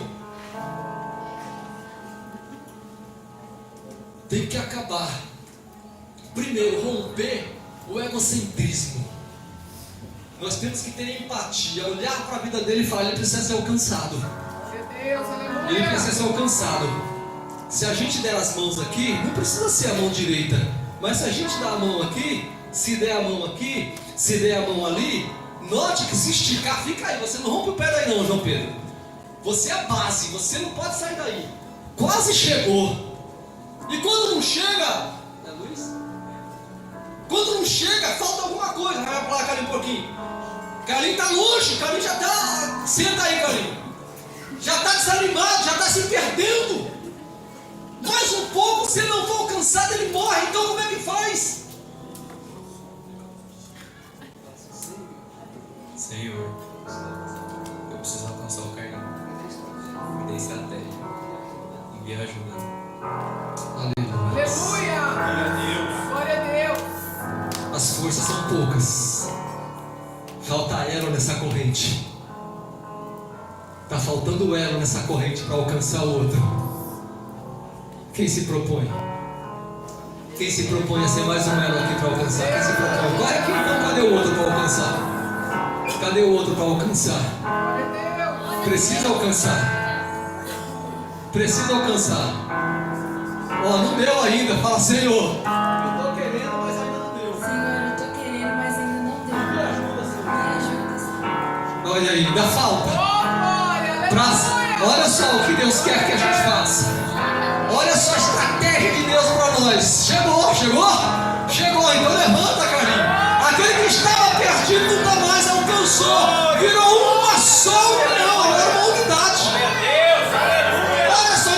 Tem que acabar. Primeiro, romper o egocentrismo. Nós temos que ter empatia, olhar para a vida dele e falar: ele precisa ser alcançado. Ele precisa ser alcançado. Se a gente der as mãos aqui, não precisa ser a mão direita, mas se a gente dar a mão aqui, se der a mão aqui, se der a mão ali, note que se esticar, fica aí. Você não rompe o pé daí não, João Pedro. Você é a base, você não pode sair daí. Quase chegou. E quando não chega, é Luiz? Quando não chega, falta alguma coisa. Vai pra lá, Carlinho, um pouquinho. Carlinho está longe, Carlinho já está. Senta aí, Carlinho. Já está desanimado, já está se perdendo. Mais um pouco, se não for alcançado, ele morre. Então como é que faz? Senhor, eu preciso alcançar o Carlinho. Me dê estratégia. Envia ajuda. Aleluia. Glória a Deus. Glória a Deus. As forças são poucas. Falta elo nessa corrente. Está faltando elo nessa corrente para alcançar o outro. Quem se propõe? Quem se propõe a ser mais um elo aqui para alcançar? Quem se propõe? Vai aqui, então cadê o outro para alcançar? Cadê o outro para alcançar? Precisa alcançar. Precisa alcançar. Ó, não deu ainda. Fala, Senhor, eu estou querendo, mas ainda não deu. Senhor, eu estou querendo, mas ainda não deu. Me ajuda, Senhor. Me ajuda, Senhor. Olha aí, ainda falta. Olha só o que Deus quer que a gente faça. Olha só a estratégia de Deus para nós. Chegou? Chegou, então levanta, Carlinhos. Aquele que estava perdido nunca mais alcançou. Virou uma só união, agora uma unidade. Olha só,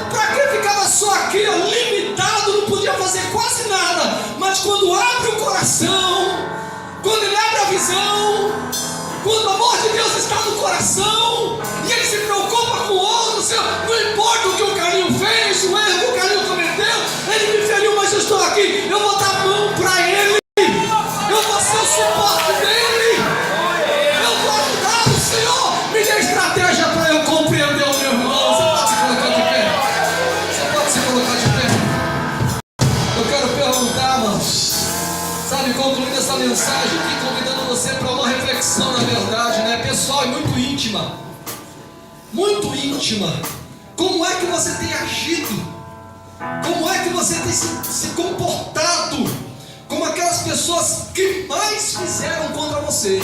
para quem ficava só aqui, ó, limitado, não podia fazer quase nada. Mas quando abre o coração, quando ele abre a visão, quando o amor de Deus está no coração, e ele se preocupa com o outro, Senhor, não importa o que o Carlinho fez, o erro que o Carlinho cometeu, ele me feriu, mas eu estou aqui, eu vou dar a mão para ele, eu vou ser o suporte dele, eu vou ajudá-lo, Senhor, me dê estratégia para eu compreender o meu irmão. Você pode se colocar de pé? Você pode se colocar de pé? Eu quero perguntar, irmãos, sabe, concluindo essa mensagem aqui, convidando você para uma reflexão, na verdade, né, pessoal, e muito íntima. Muito íntima. Como é que você tem agido? Como é que você tem se comportado como aquelas pessoas que mais fizeram contra você,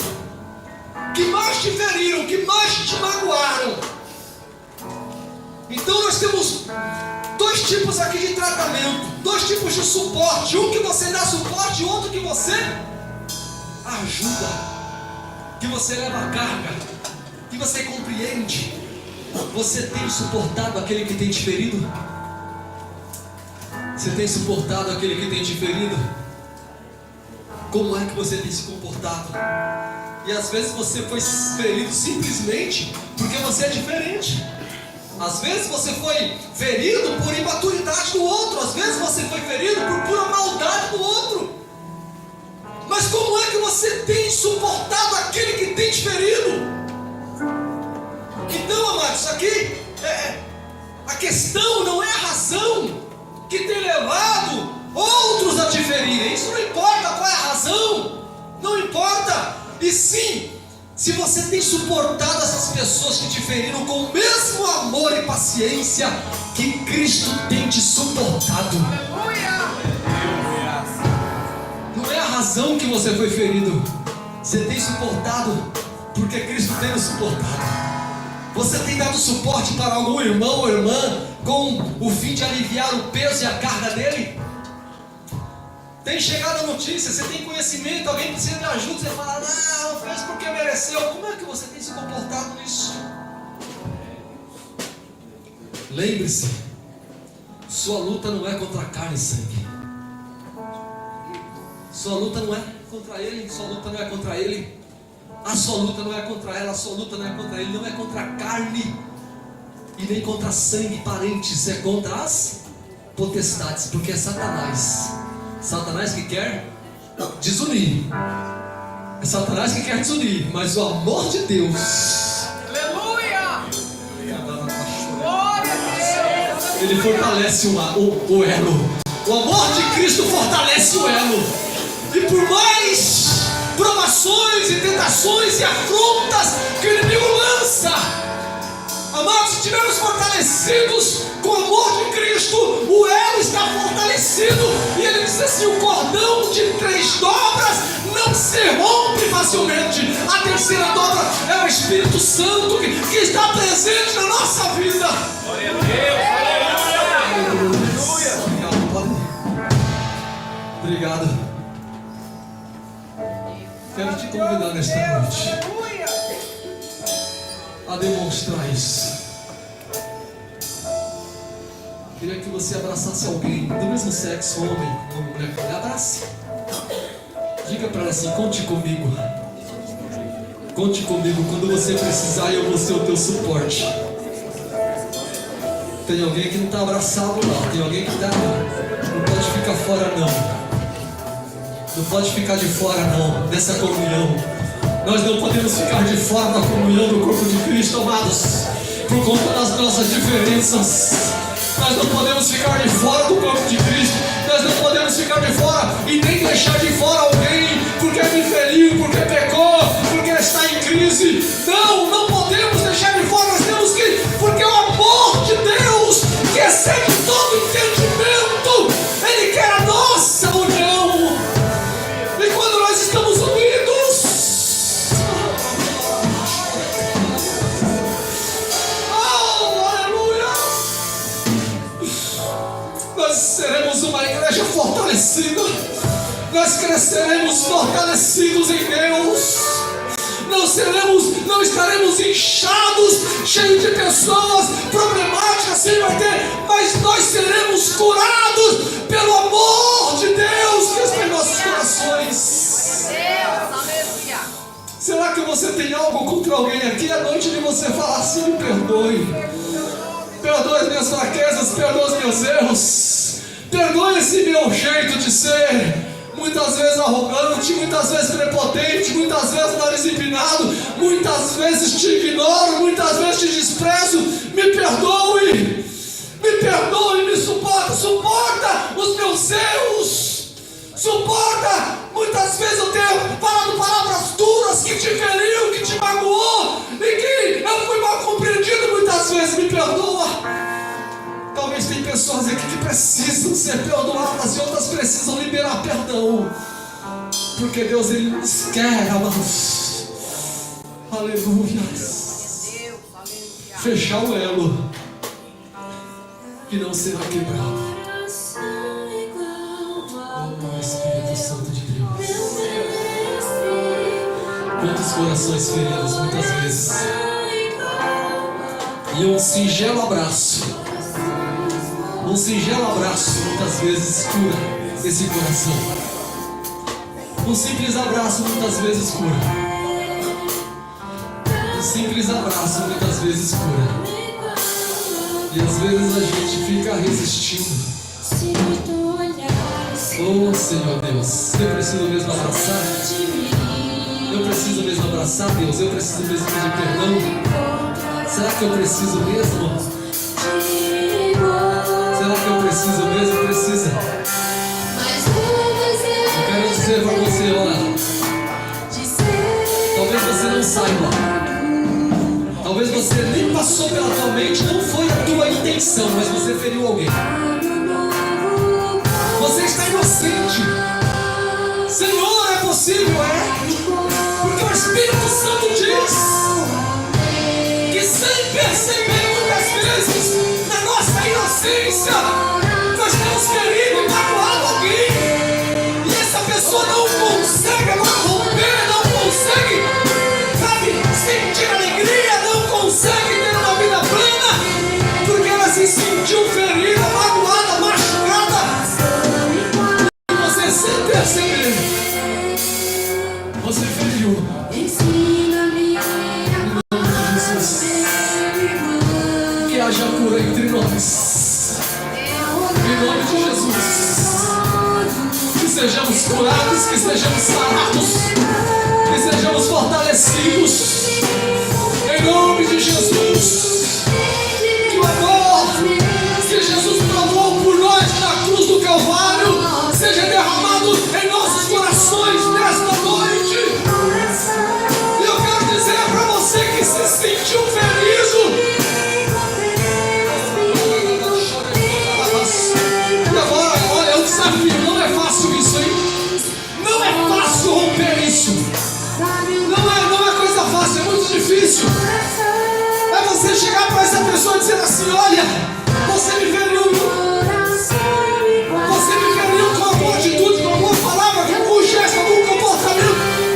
que mais te feriram, que mais te magoaram? Então nós temos dois tipos aqui de tratamento, dois tipos de suporte. Um que você dá suporte e outro que você ajuda, que você leva a carga, que você compreende. Você tem suportado aquele que tem te ferido? Você tem suportado aquele que tem te ferido? Como é que você tem se comportado? E às vezes você foi ferido simplesmente porque você é diferente. Às vezes você foi ferido por imaturidade do outro. Às vezes você foi ferido por pura maldade do outro. Mas como é que você tem suportado aquele que tem te ferido? Então, amados, isso aqui a questão não é a razão que tem levado outros a te ferirem. Isso não importa qual é a razão, não importa. E sim, se você tem suportado essas pessoas que te feriram com o mesmo amor e paciência que Cristo tem te suportado. Não é a razão que você foi ferido. Você tem suportado porque Cristo tem nos suportado. Você tem dado suporte para algum irmão ou irmã com o fim de aliviar o peso e a carga dele? Tem chegado a notícia, você tem conhecimento, alguém precisa de ajuda, você fala, não, fez porque mereceu. Como é que você tem se comportado nisso? Lembre-se, sua luta não é contra carne e sangue. Sua luta não é contra ele, sua luta não é contra ele. A sua luta não é contra ela, a sua luta não é contra ele, não é contra a carne e nem contra sangue, parentes, é contra as potestades, porque é Satanás. Satanás que quer desunir. É Satanás que quer desunir, mas o amor de Deus. Aleluia! Glória a Deus! Ele fortalece o elo. O amor de Cristo fortalece o elo. E por mais provações e tentações e afrontas que o inimigo lança, amados, se estivermos fortalecidos com o amor de Cristo, o elo está fortalecido. E ele diz assim: o cordão de 3 dobras não se rompe facilmente. A terceira dobra é o Espírito Santo que está presente na nossa vida. Glória a Deus, aleluia. Obrigado. Quero te convidar nesta noite a demonstrar isso. Queria que você abraçasse alguém do mesmo sexo, homem ou mulher. Abrace. Diga para ela assim: conte comigo. Conte comigo. Quando você precisar, eu vou ser o teu suporte. Tem alguém que não está abraçado lá. Tem alguém que está. Não pode ficar fora não. Não pode ficar de fora não, dessa comunhão. Nós não podemos ficar de fora da comunhão do corpo de Cristo, amados, por conta das nossas diferenças. Nós não podemos ficar de fora do corpo de Cristo. Nós não podemos deixar de fora alguém porque me feriu, porque pecou, porque está em crise. Não, não podemos deixar de fora. Nós temos que, porque o amor de Deus, que excede todo entendimento, Ele quer a nossa união. E quando nós estamos unidos, oh, aleluia, nós seremos uma igreja fortalecida. Nós cresceremos fortalecidos em Deus. Não estaremos inchados, cheios de pessoas problemáticas, sim, vai ter, mas nós seremos curados pelo amor de Deus que está em nossos corações. Aleluia. Será que você tem algo contra alguém aqui? É noite de você falar assim: me perdoe. Perdoe as minhas fraquezas, perdoe os meus erros, perdoe esse meu jeito de ser. Muitas vezes arrogante, muitas vezes prepotente, muitas vezes nariz empinado, muitas vezes te ignoro, muitas vezes te desprezo. Me perdoe, me suporta os meus erros, suporta. Muitas vezes eu tenho falado palavras duras que te feriu, que te magoou e que eu fui mal compreendido muitas vezes. Me perdoa. Talvez tem pessoas aqui que precisam ser perdoadas e outras precisam liberar perdão, porque Deus, Ele nos quer, amados. Aleluia. Fechar o elo e não será quebrado. Oh, Espírito Santo de Deus. Quantos corações feridos muitas vezes, e um singelo abraço muitas vezes cura esse coração. Um simples abraço muitas vezes cura. Um simples abraço muitas vezes cura. E às vezes a gente fica resistindo. Oh, Senhor Deus, eu preciso mesmo abraçar. Eu preciso mesmo abraçar, Deus. Eu preciso mesmo pedir perdão. Será que eu preciso mesmo? Será que eu preciso mesmo? Precisa. Eu quero dizer para você, olha, talvez você não saiba, talvez você nem passou pela tua mente, não foi a tua intenção, mas você feriu alguém. Você está inocente. Senhor, é possível, porque o Espírito Santo diz que sem perceber muitas vezes, na nossa inocência, nós temos ferido e magoado alguém, e essa pessoa não consegue romper, não consegue, sabe, sentir alegria, não consegue ter uma vida plena, porque ela se sentiu ferida, magoada, machucada, e você sem perceber, você feriu. Que haja cura entre nós, em nome de Jesus. Que sejamos curados, que sejamos sarados, que sejamos fortalecidos, em nome de Jesus. Que o amor que Jesus provou por nós na cruz do Calvário seja derramado em nossos corações nesta noite. E eu quero dizer para você que se sentiu ferido, não é fácil isso, hein? Não é fácil romper isso. Não é coisa fácil, é muito difícil. É você chegar para essa pessoa e dizer assim: olha, você me feriu. Você me feriu com alguma atitude, com alguma palavra, com algum gesto, com algum comportamento.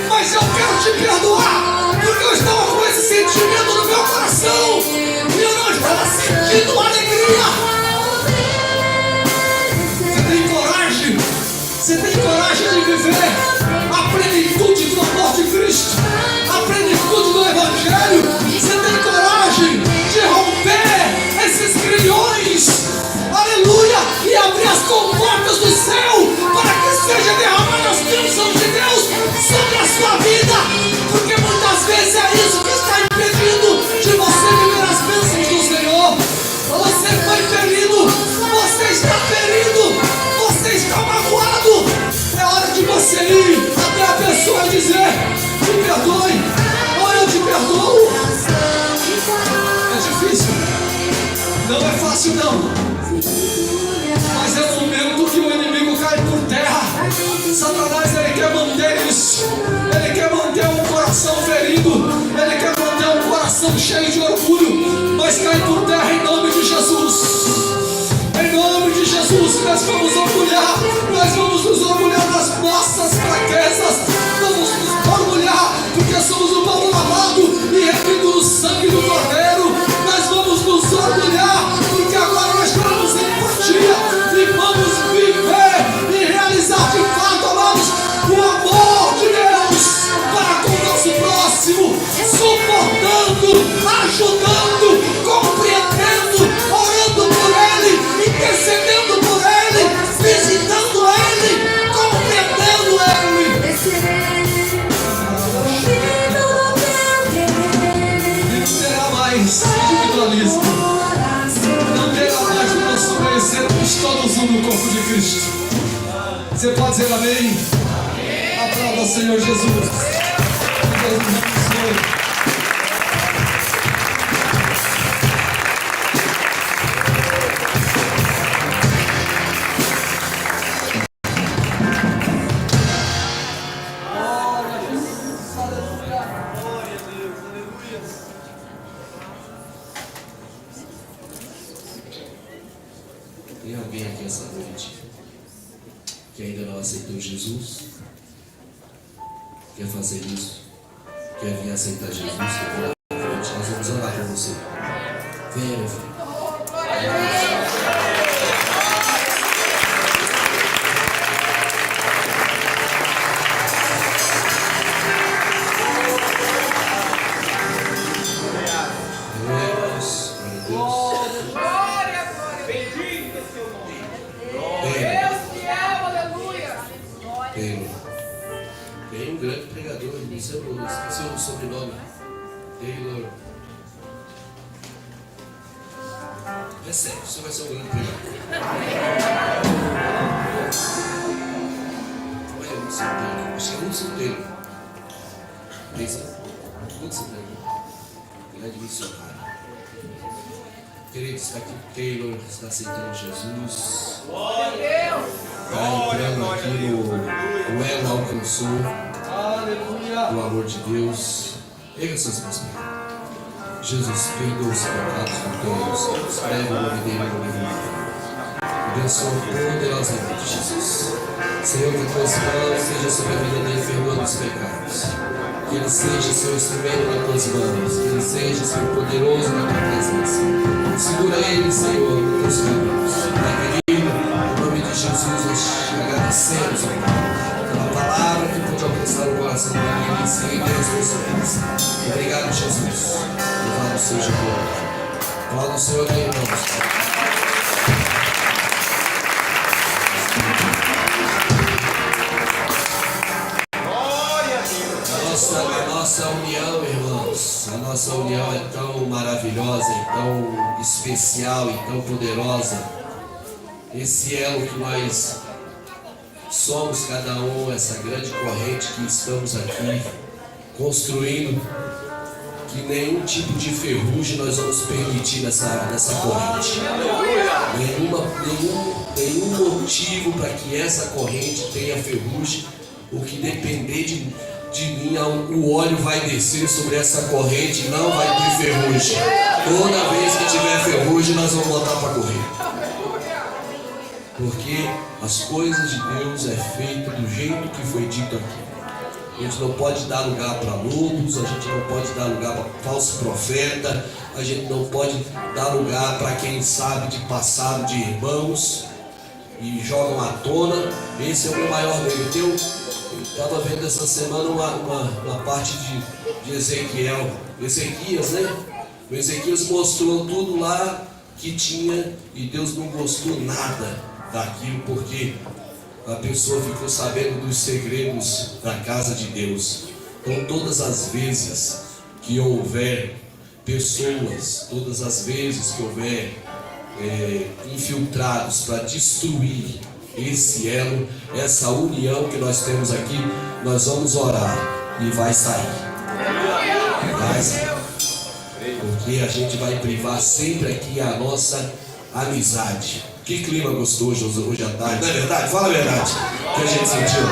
Mas eu quero te perdoar, porque eu estava com esse sentimento no meu coração e eu não estava sentindo alegria. Você tem coragem de viver a plenitude do amor de Cristo, a plenitude do Evangelho. Você tem coragem de romper esses grilhões, aleluia, e abrir as comportas do céu para que seja derramada as bênçãos de Deus sobre a sua vida, porque muitas vezes é isso que está impedindo de você viver as bênçãos do Senhor. Você foi ferido, você está ferido, você está magoado. É hora de você Satanás, ele quer manter isso. Ele quer manter um coração ferido. Ele quer manter um coração cheio de orgulho. Mas cai por terra em nome de Jesus. Em nome de Jesus, nós vamos orgulhar. Nós vamos nos orgulhar das nossas fraquezas. Vamos nos orgulhar porque somos um povo lavado e remido no sangue do Cordeiro. Nós vamos nos orgulhar porque agora nós teremos empatia e vamos viver e realizar de fato, amados, o amor de Deus para com o nosso próximo, suportando, ajudando, compreendendo, orando por Ele, intercedendo por Ele, visitando Ele, compreendendo Ele. E não terá mais individualismo. Não terá mais o nosso conhecermos todos um no corpo de Cristo. Você pode dizer amém? Aplauda o Senhor Jesus. Deus nos abençoe. Tem alguém aqui essa noite que ainda não aceitou Jesus? Quer fazer isso? Quer vir aceitar Jesus? Quer vir à frente? Nós vamos orar por você. Venha, meu filho. Tem um grande pregador, esqueci o sobrenome. Taylor. É sério, você vai ser um grande pregador. Eu não sei o Taylor, acho que é Hudson Taylor. Hudson Taylor. Ele é de missionário. Queridos, está aqui Taylor, está aceitando Jesus. Está entrando aqui no elo alcançou. O amor de Deus. Erga suas mãos. Jesus, perdoa os pecados do teu. Escreve o nome dele no livro. Abençoa poderosamente, Jesus. Senhor, que tuas mãos sejam sobre a vida dele, perdoando os pecados. Que ele seja seu instrumento nas tuas mãos. Que ele seja, Senhor, poderoso na tua presença. Segura ele, Senhor, nos teus caminhos. Pai querido, em nome de Jesus, nós agradecemos, pela palavra que pode alcançar o coração dele e seguir Deus nessa. Obrigado, Jesus. Louvado seja o Senhor. Aplauda o Senhor aí, irmãos. A nossa união, irmãos, a nossa união é tão maravilhosa, é tão especial e tão poderosa. Esse elo que nós somos, cada um, essa grande corrente que estamos aqui construindo, que nenhum tipo de ferrugem nós vamos permitir nessa corrente. Nenhum motivo para que essa corrente tenha ferrugem. O que depender de mim, o óleo vai descer sobre essa corrente, não vai ter ferrugem. Toda vez que tiver ferrugem, nós vamos botar para correr. Porque as coisas de Deus é feito do jeito que foi dito aqui. A gente não pode dar lugar para lobos, a gente não pode dar lugar para falso profeta, a gente não pode dar lugar para quem sabe de passado de irmãos e jogam à tona. Esse é o meu maior medo. Eu estava vendo essa semana uma parte de Ezequias, né? O Ezequias mostrou tudo lá que tinha e Deus não gostou nada daquilo, porque a pessoa ficou sabendo dos segredos da casa de Deus. Então, todas as vezes que houver pessoas, todas as vezes que houver infiltrados para destruir esse elo, essa união que nós temos aqui, nós vamos orar e vai sair. Vai sair. Porque a gente vai privar sempre aqui a nossa amizade. Que clima gostoso hoje à tarde, não é verdade? Fala a verdade, que a gente sentiu.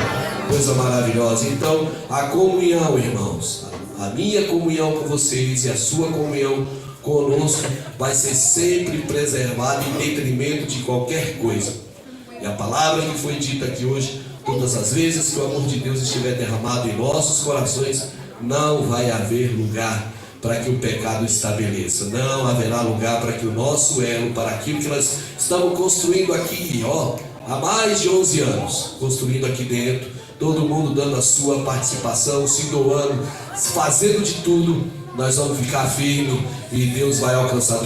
Coisa maravilhosa. Então, a comunhão, irmãos, a minha comunhão com vocês e a sua comunhão conosco vai ser sempre preservada em detrimento de qualquer coisa. E a palavra que foi dita aqui hoje, todas as vezes que o amor de Deus estiver derramado em nossos corações, não vai haver lugar para que o pecado estabeleça. Não haverá lugar para que o nosso elo, para aquilo que nós estamos construindo aqui, há mais de 11 anos, construindo aqui dentro, todo mundo dando a sua participação, se doando, fazendo de tudo, nós vamos ficar firmes e Deus vai alcançar tudo.